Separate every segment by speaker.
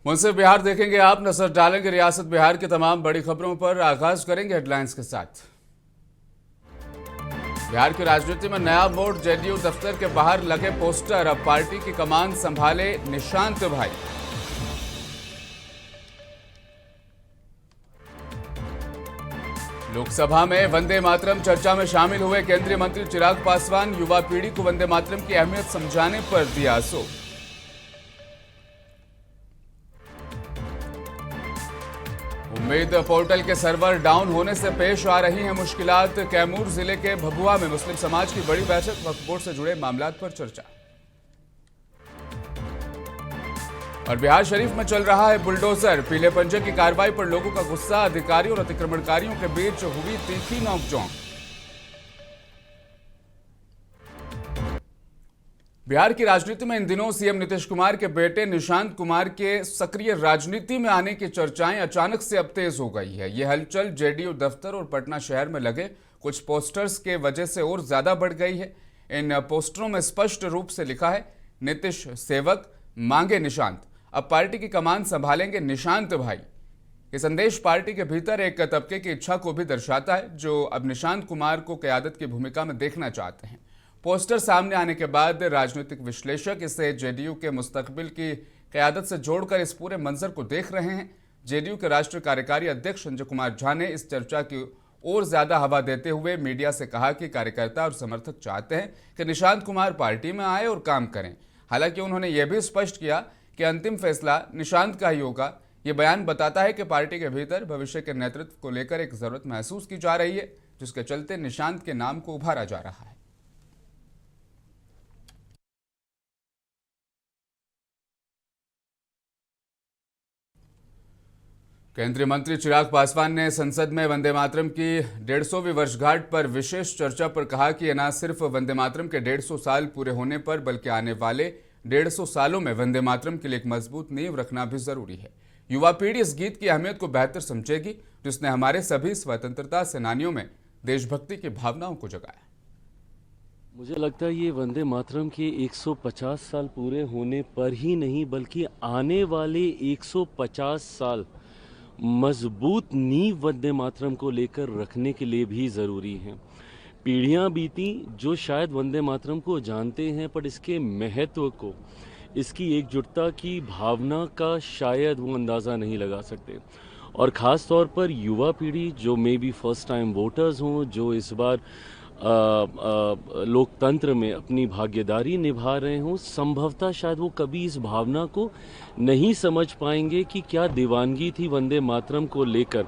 Speaker 1: मुझसे बिहार देखेंगे आप, नजर डालेंगे रियासत बिहार की तमाम बड़ी खबरों पर। आगाज करेंगे हेडलाइंस के साथ। बिहार की राजनीति में नया मोड़, जेडीयू दफ्तर के बाहर लगे पोस्टर, अब पार्टी की कमान संभाले निशांत भाई। लोकसभा में वंदे मातरम चर्चा में शामिल हुए केंद्रीय मंत्री चिराग पासवान, युवा पीढ़ी को वंदे मातरम की अहमियत समझाने पर दिया जोर। उम्मीद पोर्टल के सर्वर डाउन होने से पेश आ रही हैं मुश्किलात। कैमूर जिले के भभुआ में मुस्लिम समाज की बड़ी बैठक, वक्फ बोर्ड से जुड़े मामलात पर चर्चा। और बिहार शरीफ में चल रहा है बुलडोजर, पीले पंजे की कार्रवाई पर लोगों का गुस्सा, अधिकारियों और अतिक्रमणकारियों के बीच हुई तीखी नोकझोंक। बिहार की राजनीति में इन दिनों सीएम नीतीश कुमार के बेटे निशांत कुमार के सक्रिय राजनीति में आने की चर्चाएं अचानक से अब तेज हो गई है। यह हलचल जेडीयू दफ्तर और पटना शहर में लगे कुछ पोस्टर्स के वजह से और ज्यादा बढ़ गई है। इन पोस्टरों में स्पष्ट रूप से लिखा है, नीतीश सेवक मांगे निशांत, अब पार्टी की कमान संभालेंगे निशांत भाई। ये संदेश पार्टी के भीतर एक तबके की इच्छा को भी दर्शाता है, जो अब निशांत कुमार को क़यादत की भूमिका में देखना चाहते हैं। पोस्टर सामने आने के बाद राजनीतिक विश्लेषक इसे जेडीयू के मुस्तकबिल की क़यादत से जोड़कर इस पूरे मंजर को देख रहे हैं। जेडीयू के राष्ट्रीय कार्यकारी अध्यक्ष संजय कुमार झा ने इस चर्चा की और ज्यादा हवा देते हुए मीडिया से कहा कि कार्यकर्ता और समर्थक चाहते हैं कि निशांत कुमार पार्टी में आए और काम करें। हालांकि उन्होंने यह भी स्पष्ट किया कि अंतिम फैसला निशांत का ही होगा। ये बयान बताता है कि पार्टी के भीतर भविष्य के नेतृत्व को लेकर एक जरूरत महसूस की जा रही है, जिसके चलते निशांत के नाम को उभारा जा रहा है। केंद्रीय मंत्री चिराग पासवान ने संसद में वंदे मातरम की 150वीं वर्षगांठ पर विशेष चर्चा पर कहा कि यह न सिर्फ वंदे मातरम के 150 साल पूरे होने पर, बल्कि आने वाले 150 सालों में वंदे मातरम के लिए एक मजबूत नींव रखना भी जरूरी है। युवा पीढ़ी इस गीत की अहमियत को बेहतर समझेगी, जिसने हमारे सभी स्वतंत्रता सेनानियों में देशभक्ति की भावनाओं को जगाया।
Speaker 2: मुझे लगता है ये वंदे मातरम के 150 साल पूरे होने पर ही नहीं, बल्कि आने वाले 150 साल मजबूत नींव वंदे मातरम को लेकर रखने के लिए भी ज़रूरी हैं। पीढ़ियां बीती जो शायद वंदे मातरम को जानते हैं, पर इसके महत्व को, इसकी एकजुटता की भावना का शायद वो अंदाज़ा नहीं लगा सकते। और ख़ास तौर पर युवा पीढ़ी जो may be first time voters हों, जो इस बार लोकतंत्र में अपनी भागीदारी निभा रहे हों, संभवतः शायद वो कभी इस भावना को नहीं समझ पाएंगे कि क्या दीवानगी थी वंदे मातरम को लेकर।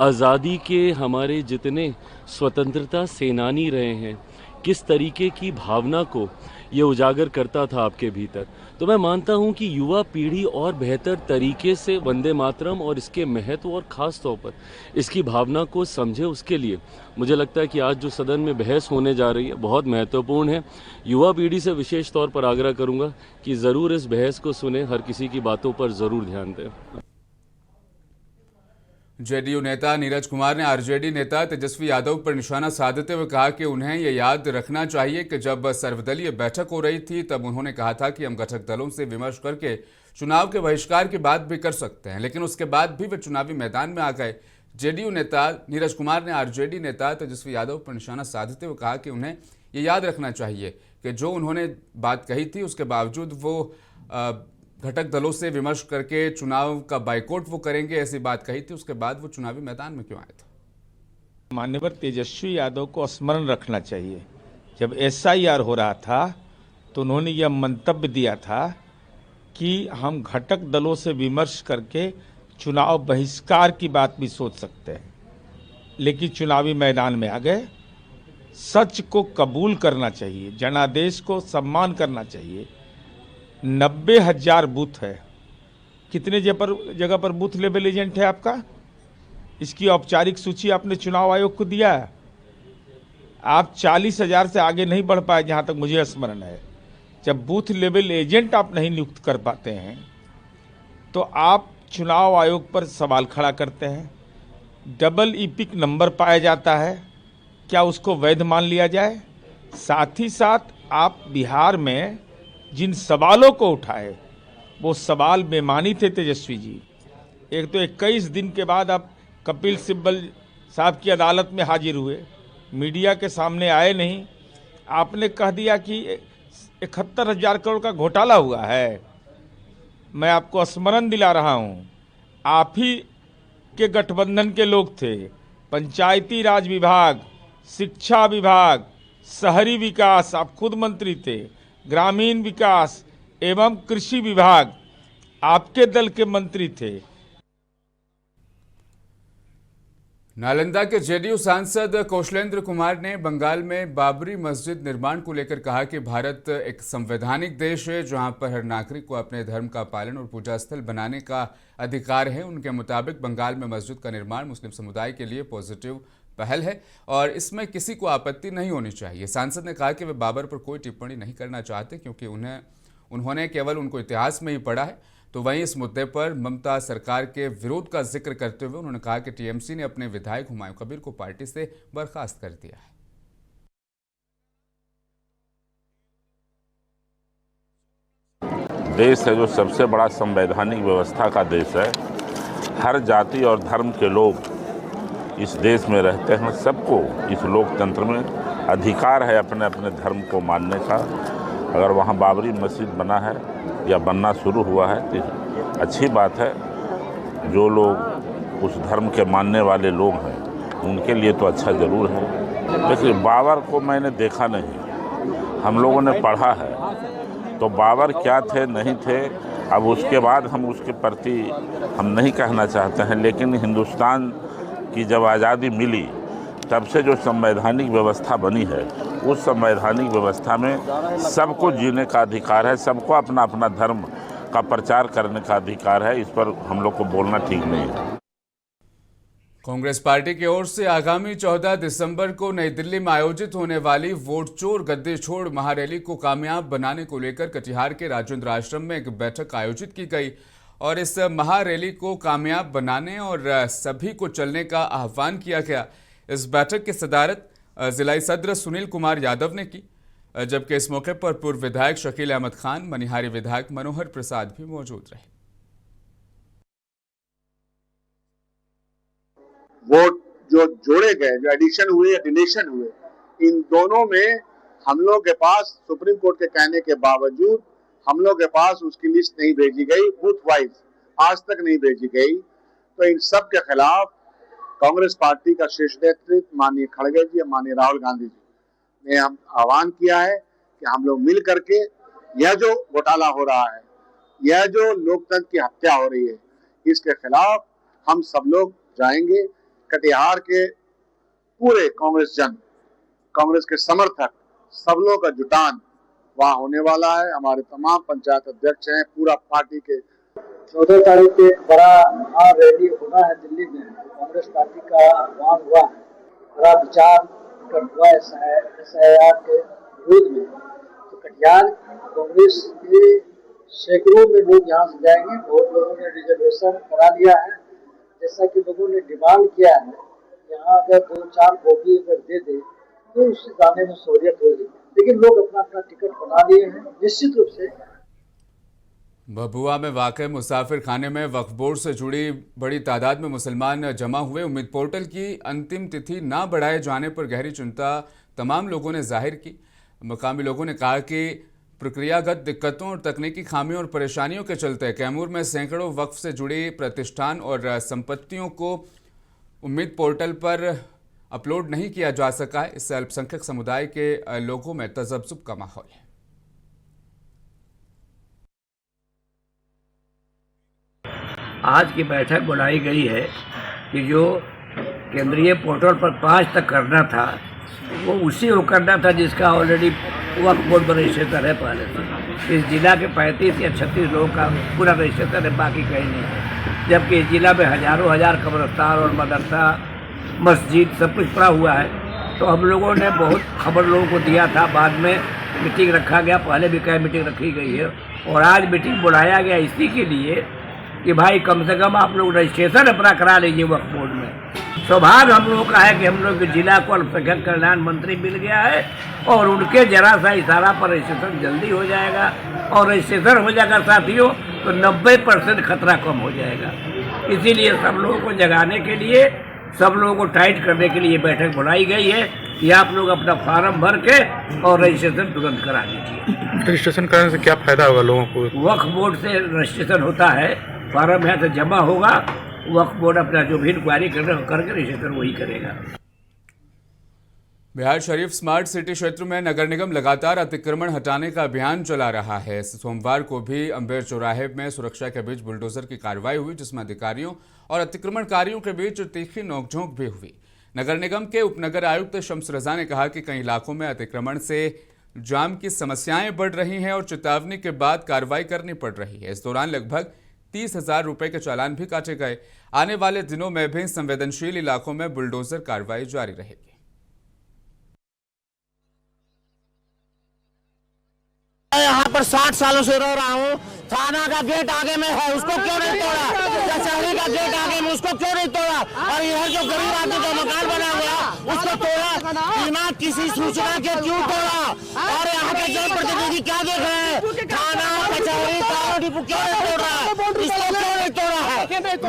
Speaker 2: आज़ादी के हमारे जितने स्वतंत्रता सेनानी रहे हैं, किस तरीके की भावना को ये उजागर करता था आपके भीतर। तो मैं मानता हूं कि युवा पीढ़ी और बेहतर तरीके से वंदे मातरम और इसके महत्व और ख़ास तौर पर इसकी भावना को समझे, उसके लिए मुझे लगता है कि आज जो सदन में बहस होने जा रही है बहुत महत्वपूर्ण है। युवा पीढ़ी से विशेष तौर पर आग्रह करूंगा कि ज़रूर इस बहस को सुने, हर किसी की बातों पर ज़रूर ध्यान दें।
Speaker 1: जेडीयू नेता नीरज कुमार ने आरजेडी नेता तेजस्वी यादव पर निशाना साधते हुए कहा कि उन्हें यह याद रखना चाहिए कि जब सर्वदलीय बैठक हो रही थी तब उन्होंने कहा था कि हम घटक दलों से विमर्श करके चुनाव के बहिष्कार की बात भी कर सकते हैं, लेकिन उसके बाद भी वे चुनावी मैदान में आ गए। जेडीयू नेता नीरज कुमार ने आरजेडी नेता तेजस्वी यादव पर निशाना साधते हुए कहा कि उन्हें यह याद रखना चाहिए कि जो उन्होंने बात कही थी उसके बावजूद वो घटक दलों से विमर्श करके चुनाव का बाइकआउट वो करेंगे, ऐसी बात कही थी। उसके बाद वो चुनावी मैदान में क्यों आए थे?
Speaker 3: माननीय तेजस्वी यादव को स्मरण रखना चाहिए, जब एसआईआर हो रहा था तो उन्होंने यह मंतव्य दिया था कि हम घटक दलों से विमर्श करके चुनाव बहिष्कार की बात भी सोच सकते हैं, लेकिन चुनावी मैदान में आ गए। सच को कबूल करना चाहिए, जनादेश को सम्मान करना चाहिए। 90,000 बूथ है, कितने जगह पर बूथ लेवल एजेंट है आपका? इसकी औपचारिक सूची आपने चुनाव आयोग को दिया है। आप 40,000 से आगे नहीं बढ़ पाए, जहां तक मुझे स्मरण है। जब बूथ लेवल एजेंट आप नहीं नियुक्त कर पाते हैं तो आप चुनाव आयोग पर सवाल खड़ा करते हैं। डबल ईपिक नंबर पाया जाता है, क्या उसको वैध मान लिया जाए? साथ ही साथ आप बिहार में जिन सवालों को उठाए वो सवाल बेमानी थे तेजस्वी जी। एक तो 21 दिन के बाद आप कपिल सिब्बल साहब की अदालत में हाजिर हुए, मीडिया के सामने आए नहीं, आपने कह दिया कि 71,000 करोड़ का घोटाला हुआ है। मैं आपको स्मरण दिला रहा हूँ, आप ही के गठबंधन के लोग थे, पंचायती राज विभाग, शिक्षा विभाग, शहरी विकास, आप खुद मंत्री थे, ग्रामीण विकास एवं कृषि विभाग आपके दल के मंत्री थे।
Speaker 1: नालंदा के जेडीयू सांसद कौशलेंद्र कुमार ने बंगाल में बाबरी मस्जिद निर्माण को लेकर कहा कि भारत एक संवैधानिक देश है जहां पर हर नागरिक को अपने धर्म का पालन और पूजा स्थल बनाने का अधिकार है। उनके मुताबिक बंगाल में मस्जिद का निर्माण मुस्लिम समुदाय के लिए पॉजिटिव पहल है और इसमें किसी को आपत्ति नहीं होनी चाहिए। सांसद ने कहा कि वे बाबर पर कोई टिप्पणी नहीं करना चाहते क्योंकि उन्होंने केवल उनको इतिहास में ही पढ़ा है। तो वहीं इस मुद्दे पर ममता सरकार के विरोध का जिक्र करते हुए उन्होंने कहा कि टीएमसी ने अपने विधायक हुमायूं कबीर को पार्टी से बर्खास्त कर दिया है।
Speaker 4: देश है जो सबसे बड़ा संवैधानिक व्यवस्था का देश है। हर जाति और धर्म के लोग इस देश में रहते हैं। सबको इस लोकतंत्र में अधिकार है अपने अपने धर्म को मानने का। अगर वहाँ बाबरी मस्जिद बना है या बनना शुरू हुआ है तो अच्छी बात है। जो लोग उस धर्म के मानने वाले लोग हैं उनके लिए तो अच्छा ज़रूर है। देखिए, बाबर को मैंने देखा नहीं, हम लोगों ने पढ़ा है। तो बाबर क्या थे नहीं थे, अब उसके बाद हम उसके प्रति हम नहीं कहना चाहते हैं। लेकिन हिंदुस्तान की जब आज़ादी मिली तब से जो संवैधानिक व्यवस्था बनी है उस संवैधानिक व्यवस्था में सबको जीने का अधिकार है, सबको अपना अपना धर्म का प्रचार करने का अधिकार है। इस पर हम लोग को बोलना ठीक नहीं है।
Speaker 1: कांग्रेस पार्टी की ओर से आगामी 14 दिसंबर को नई दिल्ली में आयोजित होने वाली वोट चोर गद्दे छोड़ महारैली को कामयाब बनाने को लेकर कटिहार के राजेंद्र आश्रम में एक बैठक आयोजित की गई और इस महारैली को कामयाब बनाने और सभी को चलने का आह्वान किया गया। इस बैठक की सदारत जिला सदर सुनील कुमार यादव ने की, जबकि इस मौके पर पूर्व विधायक शकील अहमद खान, मनिहारी विधायक मनोहर प्रसाद भी मौजूद रहे।
Speaker 5: वोट जो जोड़े गए, जो एडिशन हुए या डिलीशन हुए, इन दोनों में हम लोग के पास सुप्रीम कोर्ट के कहने के बावजूद हम लोग के पास उसकी लिस्ट नहीं भेजी गई, बूथ वाइज आज तक नहीं भेजी गई। तो इन सब के खिलाफ कांग्रेस पार्टी का शीर्ष नेतृत्व माननीय खड़गे जी, माननीय राहुल गांधी जी ने हम आह्वान किया है कि हम लोग मिल करके यह जो घोटाला हो रहा है, यह जो लोकतंत्र की हत्या हो रही है, इसके खिलाफ हम सब लोग जाएंगे। कटिहार के पूरे कांग्रेस जन, कांग्रेस के समर्थक, सब लोग का जुटान वहाँ होने वाला है। हमारे तमाम पंचायत अध्यक्ष हैं, पूरा पार्टी के
Speaker 6: 14 तारीख को एक बड़ा महारैली होना है दिल्ली में। कांग्रेस पार्टी का आह्वान हुआ है, बड़ा विचार हुआ SIR के विरोध में। तो कटिहार कांग्रेस के सैकड़ों में लोग यहाँ से जाएंगे। बहुत लोगों ने रिजर्वेशन करा लिया है, जैसा कि लोगों ने डिमांड किया है। यहाँ अगर 2-4 बोगी अगर दे दे तो उससे जाने में सहूलियत होगी, लेकिन लोग अपना अपना टिकट बना लिए हैं। निश्चित रूप से
Speaker 1: भभुआ में वाक़ई मुसाफिर खाने में वक्फ बोर्ड से जुड़ी बड़ी तादाद में मुसलमान जमा हुए। उम्मीद पोर्टल की अंतिम तिथि ना बढ़ाए जाने पर गहरी चिंता तमाम लोगों ने जाहिर की। मकामी लोगों ने कहा कि प्रक्रियागत दिक्कतों और तकनीकी खामियों और परेशानियों के चलते कैमूर में सैकड़ों वक्फ से जुड़ी प्रतिष्ठान और संपत्तियों को उम्मीद पोर्टल पर अपलोड नहीं किया जा सका है। इससे अल्पसंख्यक समुदाय के लोगों में तजब्जुब का माहौल है।
Speaker 7: आज की बैठक बुलाई गई है कि जो केंद्रीय पोर्टल पर 5 तक करना था वो उसी को करना था जिसका ऑलरेडी वक्फ बोर्ड में रजिस्टर है पहले से। इस जिला के 35 या 36 लोगों का पूरा रजिस्टर है, बाकी कहीं नहीं है। जबकि इस जिला में हजारों हजार कब्रिस्तान और मदरसा, मस्जिद सब कुछ पड़ा हुआ है। तो हम लोगों ने बहुत खबर लोगों को दिया था, बाद में मीटिंग रखा गया, पहले भी कई मीटिंग रखी गई है और आज मीटिंग बुलाया गया इसी के लिए कि भाई कम से कम आप लोग रजिस्ट्रेशन अपना करा लीजिए वक्फ बोर्ड में। सौभाग्य हम लोगों का है कि हम लोग के जिला को अल्पसंख्यक कल्याण मंत्री मिल गया है और उनके जरा सा इशारा पर रजिस्ट्रेशन जल्दी हो जाएगा और रजिस्ट्रेशन हो जाएगा साथियों तो 90% खतरा कम हो जाएगा। इसीलिए सब लोगों को जगाने के लिए, सब लोगों को टाइट करने के लिए बैठक बुलाई गई है कि आप लोग अपना फार्म भर के और रजिस्ट्रेशन तुरंत करा लीजिए।
Speaker 8: रजिस्ट्रेशन कराने से क्या फायदा होगा लोगों को?
Speaker 7: वक्फ बोर्ड से रजिस्ट्रेशन होता है, फार्म यहाँ से जमा होगा, वक्फ बोर्ड अपना जो भी इंक्वायरी करके रजिस्ट्रेशन वही करेगा।
Speaker 1: बिहार शरीफ स्मार्ट सिटी क्षेत्र में नगर निगम लगातार अतिक्रमण हटाने का अभियान चला रहा है। सोमवार को भी अंबेर चौराहे में सुरक्षा के बीच बुलडोजर की कार्रवाई हुई, जिसमें अधिकारियों और अतिक्रमणकारियों के बीच तीखी नोकझोंक भी हुई। नगर निगम के उपनगर आयुक्त शम्स रजा ने कहा कि कई इलाकों में अतिक्रमण से जाम की समस्याएं बढ़ रही हैं और चेतावनी के बाद कार्रवाई करनी पड़ रही है। इस दौरान लगभग 30,000 रुपए के चालान भी काटे गए। आने वाले दिनों में भी संवेदनशील इलाकों में बुलडोजर कार्रवाई जारी रहेगी।
Speaker 9: यहाँ पर 60 सालों से रह रहा हूँ। थाना का गेट आगे में है, उसको क्यों नहीं तोड़ा? कचहरी का गेट आगे में, उसको क्यों नहीं तोड़ा? और इधर जो गरीब आदमी का मकान बना हुआ उसको तोड़ा, बिना किसी सूचना के क्यों तोड़ा? और यहाँ के जनप्रतिनिधि क्या देख रहे हैं? थाना, कचहरी, तार डिपो क्यों नहीं तोड़ रहा है? इसको क्यों नहीं तोड़ा है?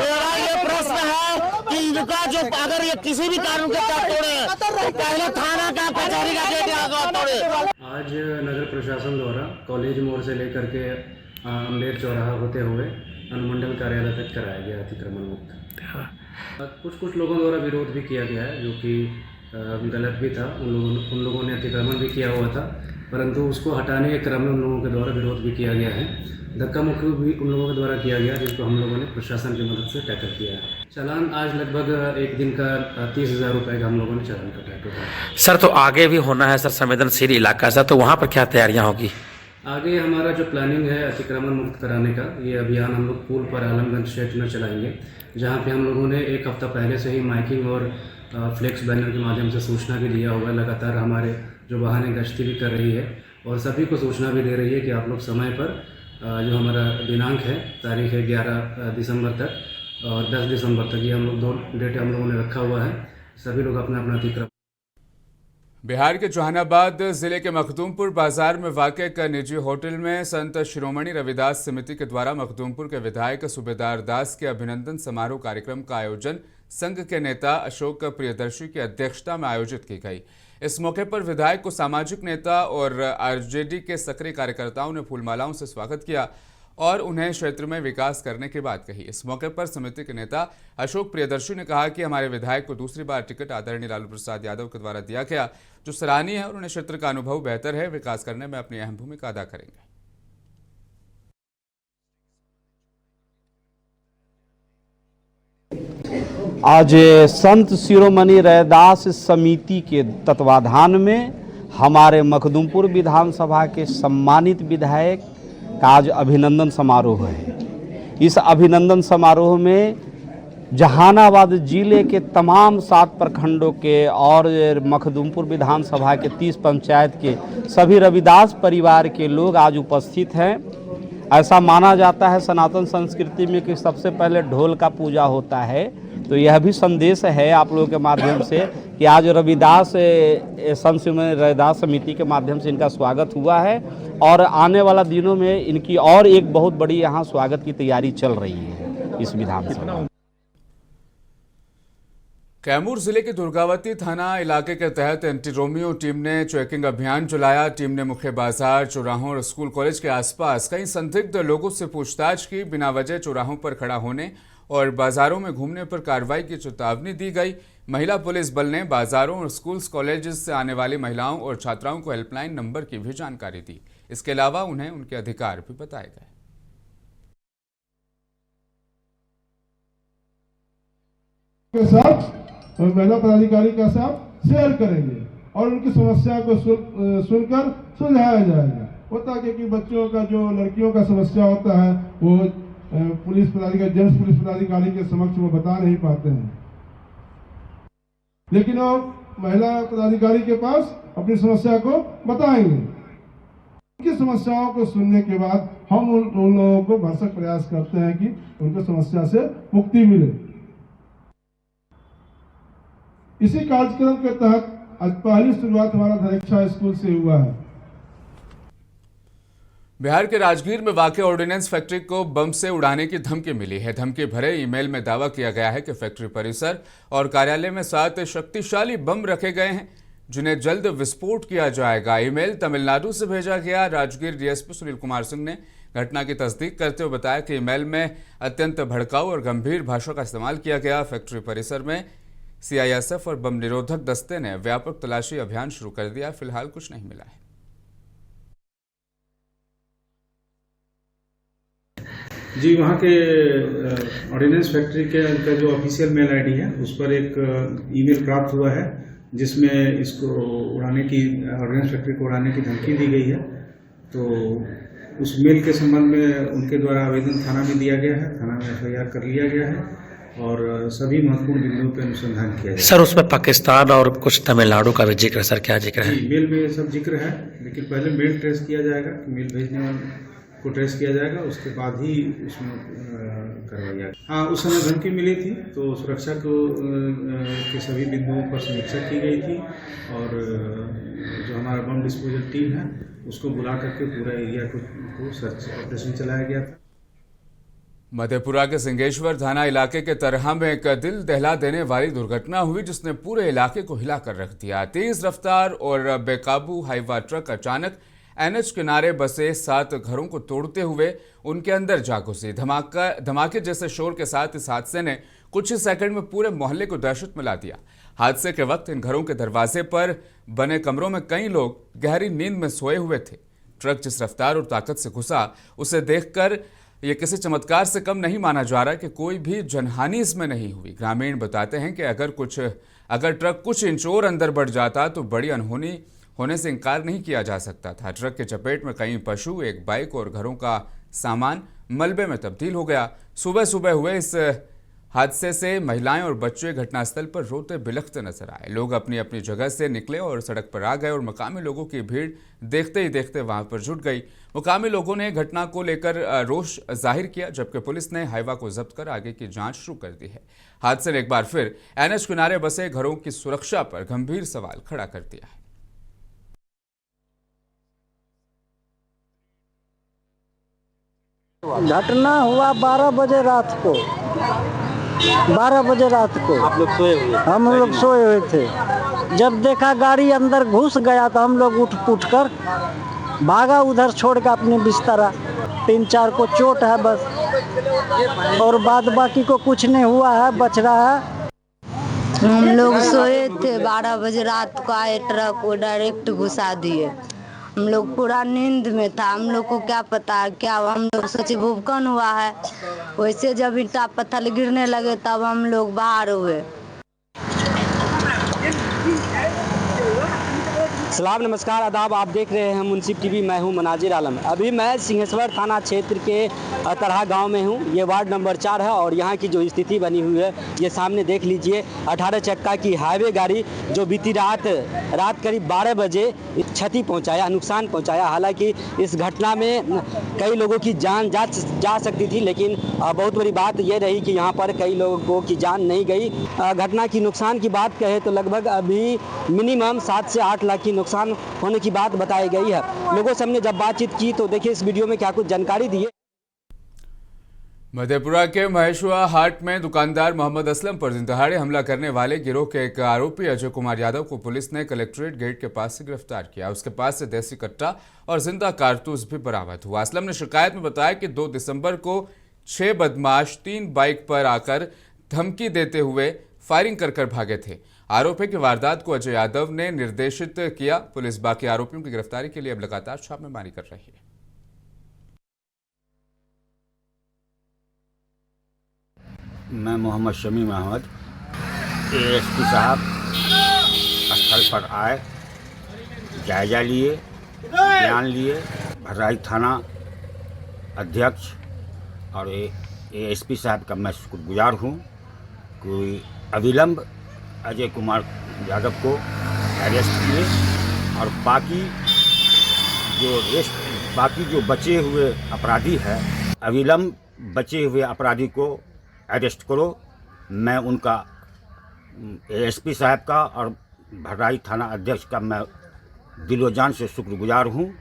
Speaker 9: मेरा ये प्रश्न है कि इनका जो, अगर ये किसी भी कारण के साथ तोड़े तो पहले थाना का, कचहरी का गेट आगे तोड़े।
Speaker 10: आज नगर प्रशासन द्वारा कॉलेज मोड़ से लेकर के अम्बेर चौराहा होते हुए अनुमंडल कार्यालय तक कराया गया अतिक्रमण मुक्त। कुछ लोगों द्वारा विरोध भी किया गया है, जो कि गलत भी था। उन लोगों ने अतिक्रमण भी किया हुआ था, परंतु उसको हटाने के क्रम में उन लोगों के द्वारा विरोध भी किया गया है। धक्का मुक्की भी उन लोगों के द्वारा किया गया, जिसको हम लोगों ने प्रशासन की मदद से टैकल किया है। चालान आज लगभग एक दिन का 30,000 रुपये का हम लोगों ने चालान कटा है।
Speaker 11: सर तो आगे भी होना है सर, संवेदनशील इलाका सर, तो वहाँ पर क्या तैयारियाँ होगी?
Speaker 10: आगे हमारा जो प्लानिंग है अतिक्रमण मुक्त कराने का, ये अभियान हम लोग पुल पर आलमगंज क्षेत्र में चलाएंगे, जहाँ पे हम लोगों ने एक हफ्ता पहले से ही माइकिंग और फ्लेक्स बैनर के माध्यम से सूचना भी दिया हुआ है। लगातार हमारे जो वाहनें गश्ती भी कर रही है और सभी को सूचना भी दे रही है कि आप लोग समय पर, जो हमारा दिनांक है, तारीख है 11 दिसंबर तक और 10 दिसंबर तक, ये हम लोग 2 डेट हम लोगों ने रखा हुआ है। सभी लोग अपना अपना अतिक्रमण।
Speaker 1: बिहार के जहानाबाद जिले के मखदूमपुर बाजार में वाक़ एक निजी होटल में संत शिरोमणि रविदास समिति के द्वारा मखदूमपुर के विधायक सूबेदार दास के अभिनंदन समारोह कार्यक्रम का आयोजन संघ के नेता अशोक प्रियदर्शी की अध्यक्षता में आयोजित की गई। इस मौके पर विधायक को सामाजिक नेता और आरजेडी के सक्रिय कार्यकर्ताओं ने फूलमालाओं से स्वागत किया और उन्हें क्षेत्र में विकास करने की बात कही। इस मौके पर समिति के नेता अशोक प्रियदर्शी ने कहा कि हमारे विधायक को दूसरी बार टिकट आदरणीय लालू प्रसाद यादव के द्वारा दिया गया, जो सराहनीय है और उन्हें क्षेत्र का अनुभव बेहतर है, विकास करने में अपनी अहम भूमिका अदा करेंगे।
Speaker 12: आज संत शिरोमणि रैदास समिति के तत्वाधान में हमारे मखदूमपुर विधानसभा के सम्मानित विधायक का आज अभिनंदन समारोह है। इस अभिनंदन समारोह में जहानाबाद जिले के तमाम 7 प्रखंडों के और मखदूमपुर विधानसभा के 30 पंचायत के सभी रविदास परिवार के लोग आज उपस्थित हैं। ऐसा माना जाता है सनातन संस्कृति में कि सबसे पहले ढोल का पूजा होता है, तो यह भी संदेश है आप लोगों के माध्यम से कि आज रविदास संत शिरोमणि रविदास समिति के माध्यम से इनका स्वागत हुआ है और आने वाला दिनों में इनकी और एक बहुत बड़ी यहाँ स्वागत की तैयारी चल रही है इस विधानसभा।
Speaker 1: कैमूर जिले के दुर्गावती थाना इलाके के तहत एंटी रोमियो टीम ने चेकिंग अभियान चलाया। टीम ने मुख्य बाजार, चौराहों और स्कूल कॉलेज के आसपास कई संदिग्ध लोगों से पूछताछ की। बिना वजह चौराहों पर खड़ा होने और बाजारों में घूमने पर कार्रवाई की चेतावनी दी गई। महिला पुलिस बल ने बाजारों और स्कूल्स कॉलेजेस से आने वाली महिलाओं और छात्राओं को हेल्पलाइन नंबर की भी जानकारी दी। इसके अलावा उन्हें उनके अधिकार भी बताए गए।
Speaker 13: महिला पदाधिकारी के साथ शेयर करेंगे और उनकी समस्या को सुनकर सुलझाया जाएगा। होता है कि बच्चों का, जो लड़कियों का समस्या होता है, वो पुलिस पदाधिकारी, जेंट्स पुलिस पदाधिकारी के समक्ष वो बता नहीं पाते हैं, लेकिन वो महिला पदाधिकारी के पास अपनी समस्या को बताएंगे। उनकी समस्याओं को सुनने के बाद हम उन लोगों को भरसक प्रयास करते हैं कि उनको समस्या से मुक्ति मिले। इसी कार्यक्रम के तहत आज पहली शुरुआत हमारा धनेक्षा स्कूल से हुआ है।
Speaker 1: बिहार के राजगीर में वाक़ ऑर्डिनेंस फैक्ट्री को बम से उड़ाने की धमकी मिली है। धमकी भरे ईमेल में दावा किया गया है कि फैक्ट्री परिसर और कार्यालय में 7 शक्तिशाली बम रखे गए हैं जिन्हें जल्द विस्फोट किया जाएगा। ईमेल तमिलनाडु से भेजा गया। राजगीर डीएसपी सुनील कुमार सिंह ने घटना की तस्दीक करते हुए बताया कि ईमेल में अत्यंत भड़काऊ और गंभीर भाषा का इस्तेमाल किया गया। फैक्ट्री परिसर में सीआईएसएफ और बम निरोधक दस्ते ने व्यापक तलाशी अभियान शुरू कर दिया। फिलहाल कुछ नहीं मिला है।
Speaker 10: जी, वहाँ के ऑर्डिनेंस फैक्ट्री का जो ऑफिशियल मेल आईडी है उस पर एक ईमेल प्राप्त हुआ है जिसमें इसको उड़ाने की, ऑर्डिनेंस फैक्ट्री को उड़ाने की धमकी दी गई है। तो उस मेल के संबंध में उनके द्वारा आवेदन थाना में दिया गया है। थाना में एफआईआर कर लिया गया है और सभी महत्वपूर्ण बिंदुओं पर अनुसंधान किया गया।
Speaker 11: सर, उसमें पाकिस्तान और कुछ तमिलनाडु का भी जिक्र, सर क्या जिक्र है?
Speaker 10: मेल में सब जिक्र है, लेकिन पहले मेल ट्रेस किया जाएगा, मेल भेजने वाले को ट्रेस किया जाएगा, उसके बाद ही उसमें कार्रवाई आएगी। हाँ, उस समय धमकी मिली थी तो सुरक्षा के सभी बिंदुओं पर समीक्षा की गई थी और जो हमारा बम डिस्पोजल टीम है उसको बुला करके पूरा एरिया को सर्च ऑपरेशन चलाया गया था।
Speaker 1: मधेपुरा के सिंगेश्वर थाना इलाके के तरहा में एक दिल दहला देने वाली दुर्घटना हुई जिसने पूरे इलाके को हिलाकर रख दिया। तेज रफ्तार और बेकाबू हाईवा ट्रक अचानक एनएच किनारे बसे 7 घरों को तोड़ते हुए उनके अंदर जा घुसी। धमाके जैसे शोर के साथ इस हादसे ने कुछ ही सेकंड में पूरे मोहल्ले को दहशत में ला दिया। हादसे के वक्त इन घरों के दरवाजे पर बने कमरों में कई लोग गहरी नींद में सोए हुए थे। ट्रक जिस रफ्तार और ताकत से घुसा उसे देखकर ये किसी चमत्कार से कम नहीं माना जा रहा कि कोई भी जनहानि इसमें नहीं हुई। ग्रामीण बताते हैं कि अगर ट्रक कुछ इंच और अंदर बढ़ जाता तो बड़ी अनहोनी होने से इनकार नहीं किया जा सकता था। ट्रक के चपेट में कई पशु, एक बाइक और घरों का सामान मलबे में तब्दील हो गया। सुबह सुबह हुए इस हादसे से महिलाएं और बच्चे घटनास्थल पर रोते बिलखते नजर आए। लोग अपनी अपनी जगह से निकले और सड़क पर आ गए और मकामी लोगों की भीड़ देखते ही देखते वहां पर जुट गई। मुकामी लोगों ने घटना को लेकर रोष जाहिर किया जबकि पुलिस ने हाईवा को जब्त कर आगे की जांच शुरू कर दी है। हादसे ने एक बार फिर एनएच किनारे बसे घरों की सुरक्षा पर गंभीर सवाल खड़ा कर दिया है।
Speaker 6: घटना हुआ 12 बजे रात को। 12 बजे रात को
Speaker 11: आप लोग सोए हुए?
Speaker 6: हम लोग सोए हुए थे। जब देखा गाड़ी अंदर घुस गया तो हम लोग उठ कर भागा उधर छोड़ के अपने बिस्तरा। 3-4 को चोट है बस और बाद बाकी को कुछ नहीं हुआ है, बच रहा है।
Speaker 14: हम लोग सोए थे, 12 बजे रात को आए ट्रक को डायरेक्ट घुसा दिए। हम लोग पूरा नींद में था, हम लोग को क्या पता क्या, हम लोग सोचे भूकंप हुआ है। वैसे जब ईंटा पत्थर गिरने लगे तब हम लोग बाहर हुए।
Speaker 12: सलाम, नमस्कार, आदाब। आप देख रहे हैं मुंसिफ टीवी। मैं हूं मनाजिर आलम। अभी मैं सिंहेश्वर थाना क्षेत्र के तरहा गांव में हूं। ये वार्ड नंबर 4 है और यहां की जो स्थिति बनी हुई है ये सामने देख लीजिए। 18 चक्का की हाईवे गाड़ी जो बीती रात करीब 12 बजे क्षति पहुंचाया, नुकसान पहुंचाया। हालांकि इस घटना में कई लोगों की जान जा सकती थी, लेकिन बहुत बड़ी बात यह रही कि यहाँ पर कई लोगों की जान नहीं गई। घटना की नुकसान की बात कहें तो लगभग अभी मिनिमम 7 से 8 लाख की नुकसान होने की बात बताई गई है। लोगों से हमने जब बातचीत की तो देखिए इस वीडियो में क्या कुछ जानकारी दी है।
Speaker 1: मधेपुरा के महेशुआ हाट में दुकानदार मोहम्मद असलम पर दिन-दहाड़े हमला करने वाले गिरोह के एक आरोपी अजय कुमार यादव को पुलिस ने कलेक्ट्रेट गेट के पास से गिरफ्तार किया। उसके पास से देसी कट्टा और जिंदा कारतूस भी बरामद हुआ। असलम ने शिकायत में बताया कि 2 दिसंबर को 6 बदमाश 3 बाइक पर आकर धमकी देते हुए फायरिंग कर भागे थे। आरोपी की वारदात को अजय यादव ने निर्देशित किया। पुलिस बाकी आरोपियों की गिरफ्तारी के लिए अब लगातार छापेमारी कर रही है।
Speaker 15: मैं मोहम्मद शमीम अहमद, एएसपी साहब स्थल पर आए, जायजा लिए, बयान लिए। भराई थाना अध्यक्ष और एएसपी साहब का मैं शुक्रगुजार हूँ कि अविलंब अजय कुमार यादव को अरेस्ट किए और बाकी जो बचे हुए अपराधी है, अविलंब बचे हुए अपराधी को अरेस्ट करो। मैं उनका एएसपी साहब का और भटराई थाना अध्यक्ष का मैं दिलो जान से शुक्रगुजार हूँ।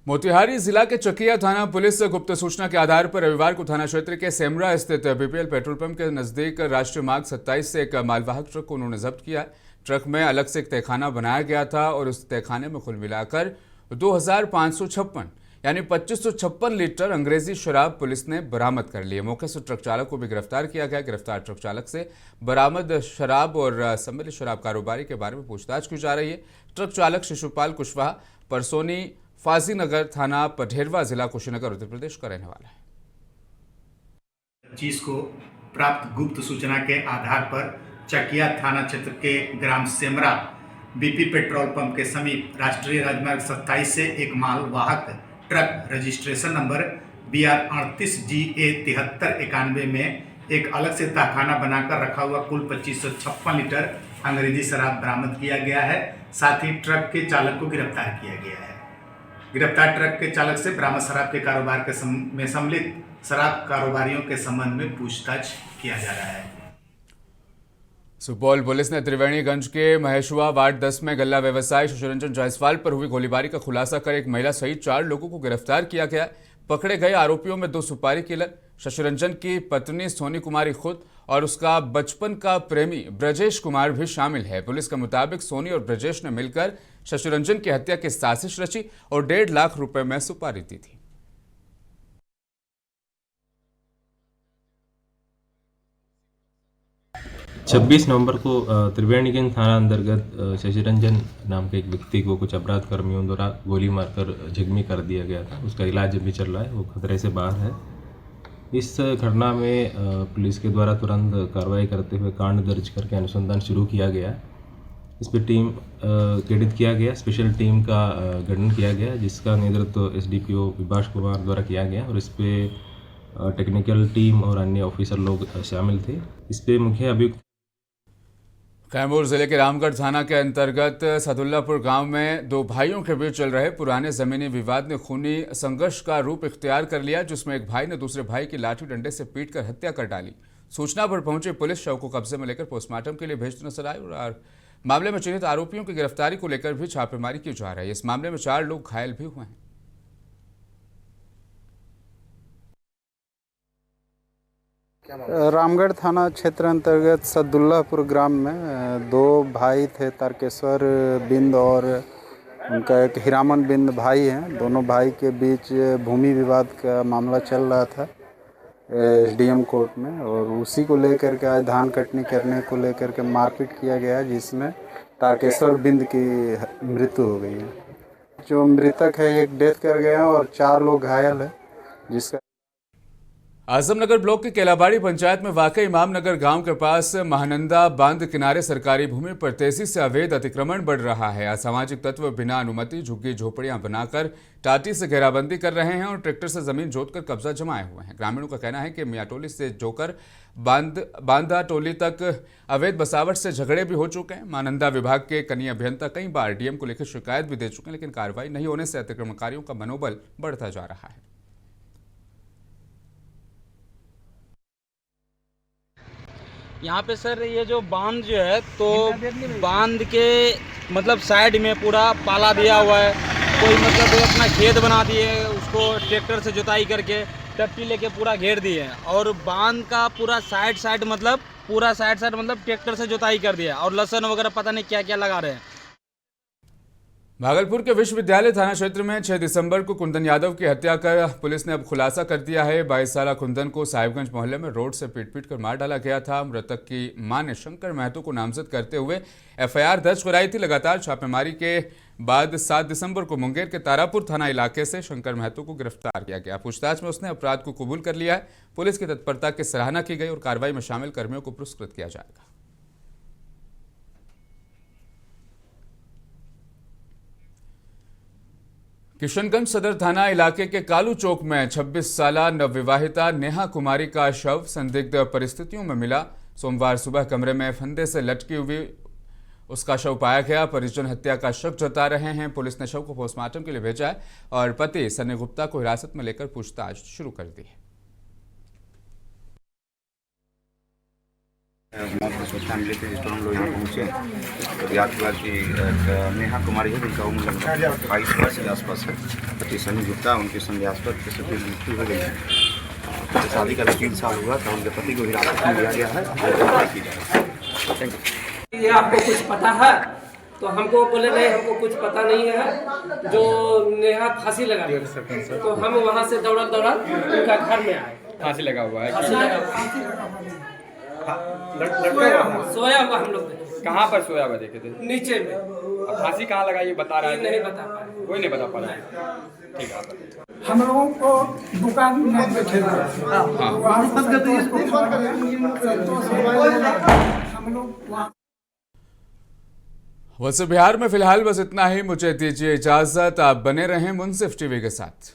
Speaker 1: मोतिहारी जिला के चकिया थाना पुलिस से गुप्त सूचना के आधार पर रविवार को थाना क्षेत्र के सेमरा स्थित बीपीएल पेट्रोल पंप के नजदीक राष्ट्रीय मार्ग 27 से एक मालवाहक ट्रक को उन्होंने जब्त किया। ट्रक में अलग से एक तहखाना बनाया गया था और उस तहखाने में कुल मिलाकर 2556 यानी 2556 लीटर अंग्रेजी शराब पुलिस ने बरामद कर ली है। मौके से ट्रक चालक को भी गिरफ्तार किया गया। गिरफ्तार ट्रक चालक से बरामद शराब और सम्मिलित शराब कारोबारी के बारे में पूछताछ की जा रही है। ट्रक चालक शिशुपाल कुशवाहा परसोनी फाजीनगर थाना पढेरवा जिला कुशीनगर उत्तर प्रदेश का रहने वाला है।
Speaker 16: 25 को प्राप्त गुप्त सूचना के आधार पर चकिया थाना क्षेत्र के ग्राम सेमरा बीपी पेट्रोल पंप के समीप राष्ट्रीय राजमार्ग 27 से एक मालवाहक truck registration number BR 38GA 7391 में एक अलग से तहखाना बनाकर रखा हुआ कुल 2556 लीटर अंग्रेजी शराब बरामद किया गया है। साथ ही ट्रक के चालक को गिरफ्तार किया गया है। गिरफ्तार ट्रक के चालक से बरामद शराब के कारोबार में सम्मिलित शराब कारोबारियों के संबंध में पूछताछ किया जा रहा है।
Speaker 1: सुपौल पुलिस ने त्रिवेणीगंज के महेशुआ वार्ड 10 में गल्ला व्यवसायी शशिरंजन जायसवाल पर हुई गोलीबारी का खुलासा कर एक महिला सहित 4 लोगों को गिरफ्तार किया गया। पकड़े गए आरोपियों में 2 सुपारी किलर, शशिरंजन की पत्नी सोनी कुमारी खुद और उसका बचपन का प्रेमी ब्रजेश कुमार भी शामिल है। पुलिस के मुताबिक सोनी और ब्रजेश ने मिलकर शशिरंजन की हत्या की साजिश रची और 1.5 लाख रुपए में सुपारी दी थी।
Speaker 17: 26 नवंबर को त्रिवेणीगंज थाना अंतर्गत शशिरंजन नाम के एक व्यक्ति को कुछ अपराध कर्मियों द्वारा गोली मारकर जख्मी कर दिया गया था। उसका इलाज अभी चल रहा है, वो खतरे से बाहर है। इस घटना में पुलिस के द्वारा तुरंत कार्रवाई करते हुए कांड दर्ज करके अनुसंधान शुरू किया गया। इस पर टीम गठित किया गया, स्पेशल टीम का गठन किया गया जिसका नेतृत्व SDPO विभाष कुमार द्वारा किया गया और इस पर टेक्निकल टीम और अन्य ऑफिसर लोग शामिल थे। इस पर मुख्य अभियुक्त
Speaker 1: कैमूर जिले के रामगढ़ थाना के अंतर्गत सदुल्लापुर गांव में 2 भाइयों के बीच चल रहे पुराने जमीनी विवाद ने खूनी संघर्ष का रूप इख्तियार कर लिया, जिसमें एक भाई ने दूसरे भाई की लाठी डंडे से पीटकर हत्या कर डाली। सूचना पर पहुंची पुलिस शव को कब्जे में लेकर पोस्टमार्टम के लिए भेजती नजर आई और मामले में चिन्हित आरोपियों की गिरफ्तारी को लेकर भी छापेमारी की जा रही है। इस मामले में 4 लोग घायल भी हुए हैं।
Speaker 18: रामगढ़ थाना क्षेत्र अंतर्गत सदुल्लापुर ग्राम में 2 भाई थे, तारकेश्वर बिंद और उनका एक हीरामन बिंद भाई हैं। दोनों भाई के बीच भूमि विवाद का मामला चल रहा था SDM कोर्ट में और उसी को लेकर के आज धान कटनी करने को लेकर के मारपीट किया गया, जिसमें तारकेश्वर बिंद की मृत्यु हो गई है। जो मृतक है एक डेथ कर गया और 4 लोग घायल है। जिसका
Speaker 1: आजमनगर ब्लॉक के केलाबाड़ी पंचायत में वाकई इमामनगर गांव के पास महानंदा बांध किनारे सरकारी भूमि पर तेजी से अवैध अतिक्रमण बढ़ रहा है। असामाजिक तत्व बिना अनुमति झुग्गी झोपड़ियां बनाकर टाटी से घेराबंदी कर रहे हैं और ट्रैक्टर से जमीन जोतकर कब्जा जमाए हुए हैं। ग्रामीणों का कहना है कि मियाटोली से जोकर बांधा टोली तक अवैध बसावट से झगड़े भी हो चुके हैं। महानंदा विभाग के कनीय अभियंता कई बार DM को लेकर शिकायत भी दे चुके हैं, लेकिन कार्रवाई नहीं होने से अतिक्रमणकारियों का मनोबल बढ़ता जा रहा है।
Speaker 19: यहाँ पे सर ये जो बांध जो है तो बांध के मतलब साइड में पूरा पाला दिया हुआ है। कोई मतलब अपना खेत बना दिए, उसको ट्रैक्टर से जुताई करके टट्टी लेके पूरा घेर दिए और बांध का पूरा साइड मतलब ट्रैक्टर से जुताई कर दिया और लहसुन वगैरह पता नहीं क्या क्या लगा रहे हैं।
Speaker 1: भागलपुर के विश्वविद्यालय थाना क्षेत्र में 6 दिसंबर को कुंदन यादव की हत्या कर पुलिस ने अब खुलासा कर दिया है। 22 साला कुंदन को साहिबगंज मोहल्ले में रोड से पीट कर मार डाला गया था। मृतक की मां ने शंकर महतो को नामजद करते हुए FIR दर्ज कराई थी। लगातार छापेमारी के बाद 7 दिसंबर को मुंगेर के तारापुर थाना इलाके से शंकर महतो को गिरफ्तार किया गया। पूछताछ में उसने अपराध को कबूल कर लिया है। पुलिस की तत्परता की सराहना की गई और कार्रवाई में शामिल कर्मियों को पुरस्कृत किया जाएगा। किशनगंज सदर थाना इलाके के कालू चौक में 26 साला नवविवाहिता नेहा कुमारी का शव संदिग्ध परिस्थितियों में मिला। सोमवार सुबह कमरे में फंदे से लटकी हुई उसका शव पाया गया। परिजन हत्या का शक जता रहे हैं। पुलिस ने शव को पोस्टमार्टम के लिए भेजा है और पति सन्नी गुप्ता को हिरासत में लेकर पूछताछ शुरू कर दी है।
Speaker 20: मौत की सूचना मिली थी, जिस पर हम लोग यहाँ पहुँचे तो ज्ञात हुआ कि नेहा कुमारी है, जिनका उम्र लगभग 22 वर्ष के आसपास है, पति सनी गुप्ता, उनके संदेहास्पद किसी की मृत्यु हो गई है। शादी का 3 साल हुआ था, उनके पति को हिरासत में लिया गया है।
Speaker 21: ये आपको कुछ पता है? तो हमको बोले नहीं, हमको कुछ पता नहीं है, जो नेहा फांसी लगा दी। तो हम वहाँ से दौड़ा उनका घर में आए।
Speaker 22: फांसी लगा हुआ है?
Speaker 21: सोया हुआ हम लोग
Speaker 22: कहाँ पर सोया हुआ देखे थे?
Speaker 21: नीचे में।
Speaker 22: अब फांसी कहाँ लगाई ये बता रहा है?
Speaker 21: नहीं बता पाए,
Speaker 22: कोई नहीं बता पा रहा है। ठीक है,
Speaker 21: हम लोगों को दुकान में बैठे
Speaker 1: वैसे बिहार में फिलहाल बस इतना ही। मुझे दीजिए इजाजत, आप बने रहें मुंसिफ टीवी के साथ।